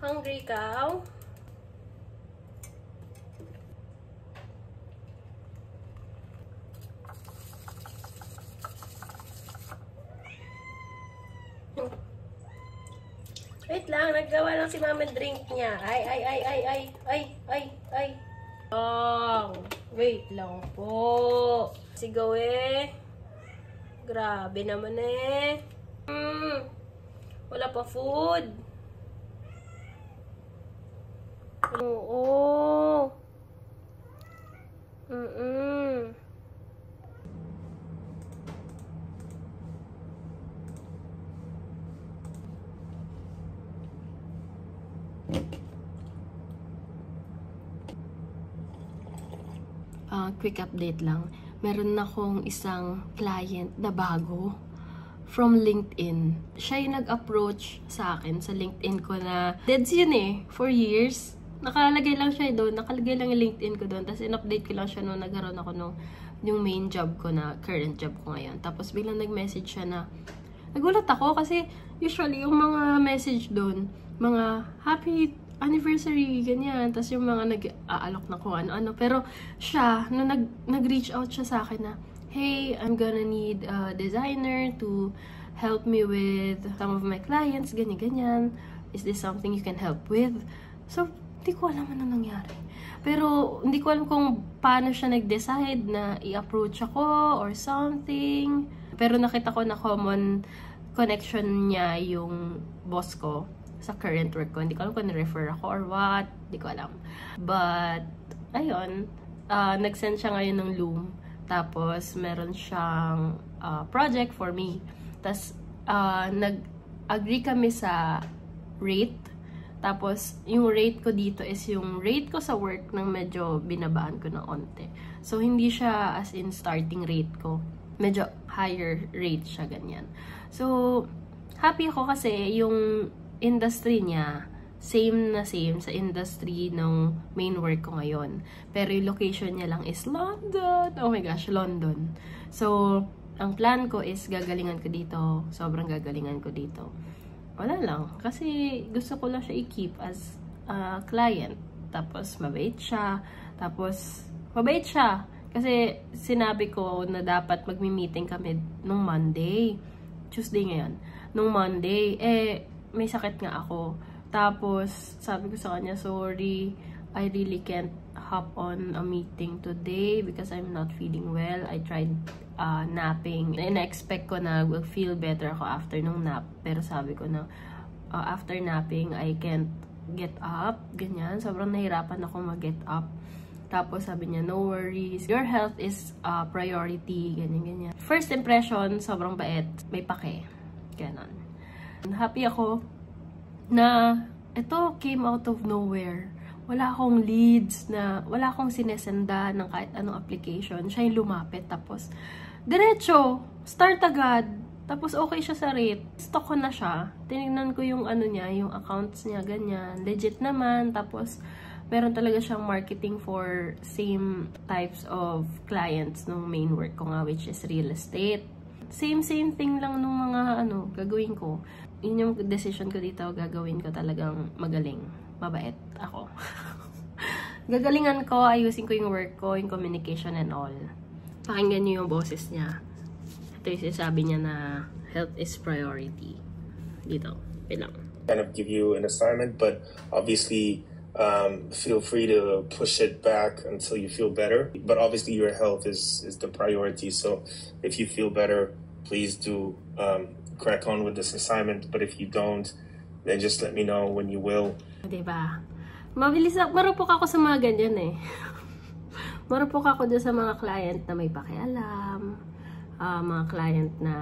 Hungry cow? Wait lang, naggawa lang si mama drink niya. Ay. Wait lang po. Sigaw eh. Grabe naman eh. Wala pa food. Oo. Quick update lang. Meron akong isang client na bago from LinkedIn. Siya yung nag-approach sa akin sa LinkedIn ko na deads yun eh, for years. Nakalagay lang siya doon, nakalagay lang yung LinkedIn ko doon. Tapos in-update ko lang siya nung nagkaroon ako nung yung main job ko na, current job ko ngayon. Tapos biglang nag-message siya na, nagulat ako kasi usually yung mga message doon, mga happy anniversary, ganyan. Tapos yung mga nag-aalok na kung ano-ano. Pero siya, nung nag-reach out siya sa akin na, hey, I'm gonna need a designer to help me with some of my clients, ganyan-ganyan. Is this something you can help with? So, hindi ko alam ano nangyari. Pero, hindi ko alam kung paano siya nag-decide na i-approach ako or something. Pero nakita ko na common connection niya yung boss ko sa current work ko. Hindi ko alam kung na-refer ako or what. Hindi ko alam. But, ayun. Nag-send siya ngayon ng Loom. Tapos, meron siyang project for me. Tapos, nag-agree kami sa rate. Tapos, yung rate ko dito is yung rate ko sa work ng medyo binabaan ko na onte. So, hindi siya as in starting rate ko. Medyo higher rate siya, ganyan. So, happy ako kasi yung industry niya, same na same sa industry ng main work ko ngayon. Pero yung location niya lang is London. Oh my gosh, London. So, ang plan ko is gagalingan ko dito. Sobrang gagalingan ko dito. Wala lang. Kasi gusto ko lang siya i-keep as a client. Tapos, mabait siya. Kasi sinabi ko na dapat magmi-meeting kami nung Monday. Tuesday ngayon. Nung Monday, may sakit nga ako. Tapos, sabi ko sa kanya, sorry, I really can't hop on a meeting today because I'm not feeling well. I tried napping. Na-expect ko na feel better ako after nung nap. Pero sabi ko na, after napping, I can't get up. Ganyan. Sobrang nahirapan ako mag-get up. Tapos sabi niya, no worries. Your health is priority. Ganyan. First impression, sobrang bait. May pake. Ganon. Happy ako na ito came out of nowhere. Wala akong leads wala akong sinesenda ng kahit anong application. Siya yung lumapit. Tapos, diretso, start agad. Tapos, okay siya sa rate. Stock ko na siya. Tinignan ko yung ano niya, yung accounts niya, ganyan. Legit naman. Tapos, meron talaga siyang marketing for same types of clients nung main work ko nga, which is real estate. Same thing lang nung mga gagawin ko. Yun yung decision ko dito, gagawin ko talagang magaling. Mabait ako. Gagalingan ko, ayusin ko yung work ko, yung communication and all. Pakinggan nyo yung boses niya. Ito yung sinasabi niya na health is priority. Dito, bilang. Kind of give you an assignment, but obviously feel free to push it back until you feel better. But obviously your health is the priority. So if you feel better, please do crack on with this assignment. But if you don't, then just let me know when you will. Diba? Mabilis ako. Marupok ako sa mga ganyan eh. Marupok ako doon sa mga client na may pakialam. Mga client na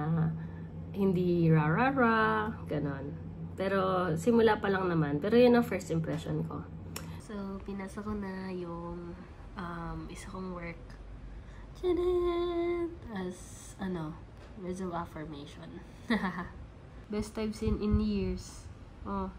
hindi rarara. Ganon. Pero simula pa lang naman. Pero yun ang first impression ko. So, pinasa ko na yung isa kong work. Tadaan! As, words of affirmation. Best I've seen in years. Oh.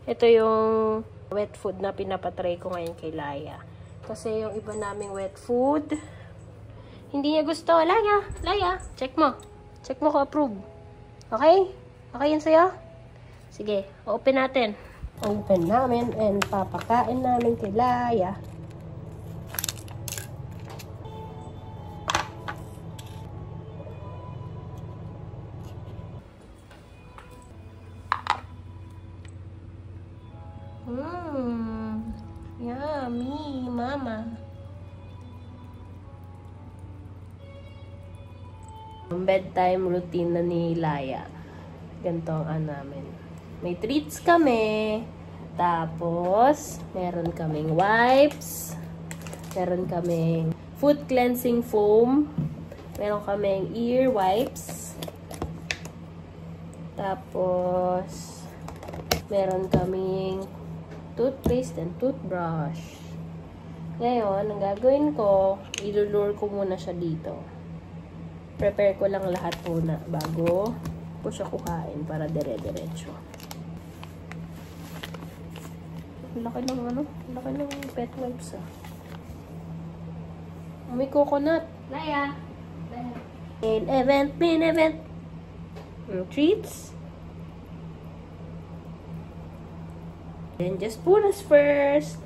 Ito yung wet food na pinapatry ko ngayon kay Laya. Kasi yung iba naming wet food, hindi niya gusto. Laya, check mo. Check mo ko approve. Okay? Okay yun sa'yo? Sige, open natin. Open namin and papakain namin kay Laya. Yummy, mama. Bedtime routine na ni Laya. Ganito ang namin. May treats kami. Tapos, meron kaming wipes. Meron kaming foot cleansing foam. Meron kaming ear wipes. Tapos, meron kaming toothpaste and toothbrush. Ngayon, ang gagawin ko, ilulure ko muna siya dito. Prepare ko lang lahat muna bago ko siya kuhain para dire-diretso. Laki ng pet wipes ah. May coconut. Laya. Main event. Treats. Then just put us first.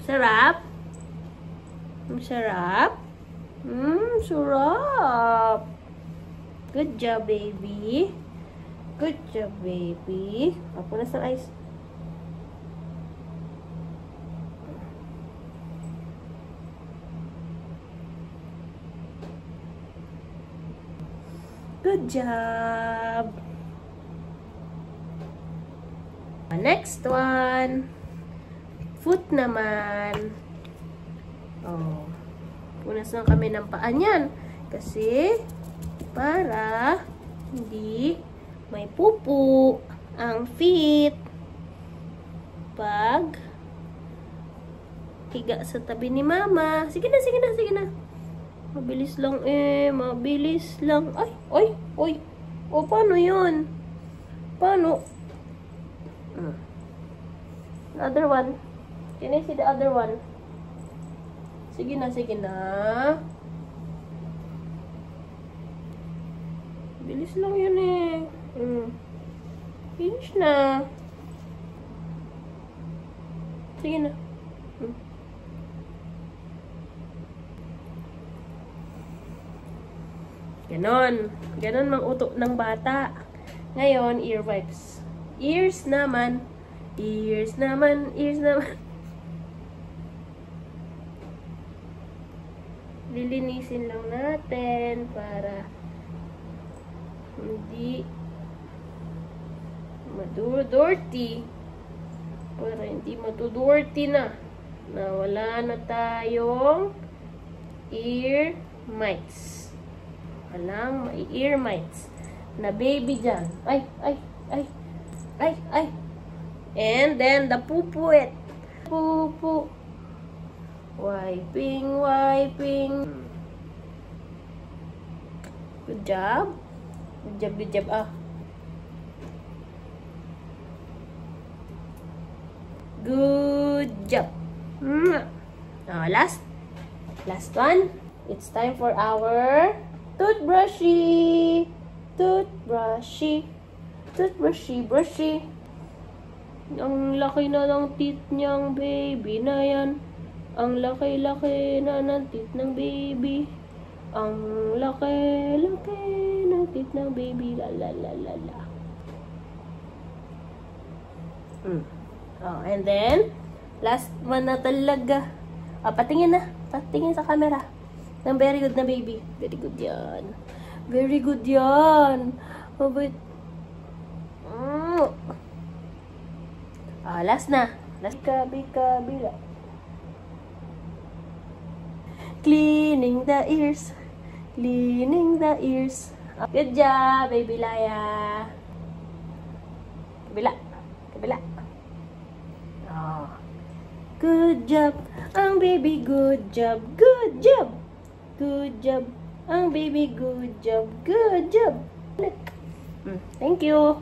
Sarap. Sarap. Sarap. Good job, baby. Good job, baby. Punas ng ice. Good job. Next one. Foot naman. Oh. Punas lang kami ng paa niyan. Kasi, para hindi may pupu ang feet. Pag higa sa tabi ni mama. Sige na. Mabilis lang mabilis lang. Ay. O, paano yun? Paano? The other one. Can I see the other one? Sige na. Bilis lang yun Finish na. Sige na. Ganon mang uto ng bata. Ngayon, ear wipes. Ears naman. Lilinisin lang natin para hindi madudorty. Para hindi madudorty na. Wala na tayong ear mites. Walang may ear mites na baby dyan. Ay. And then, the pupuet. Pupu. Wiping. Good job. Good job. Good job. Last one. It's time for our toothbrushy. Brushy. Ang laki na ng teeth niyang baby na yan. Ang laki-laki na ng teeth ng baby. Ang laki-laki ng teeth ng baby. La. And then, last one na talaga. Patingin sa camera. Ng very good na baby. Very good yan. Wait. Last na. Kabila. Cleaning the ears. Good job, baby Laya. Kabila. Good job, ang baby. Good job. Ang baby. Good job. Thank you.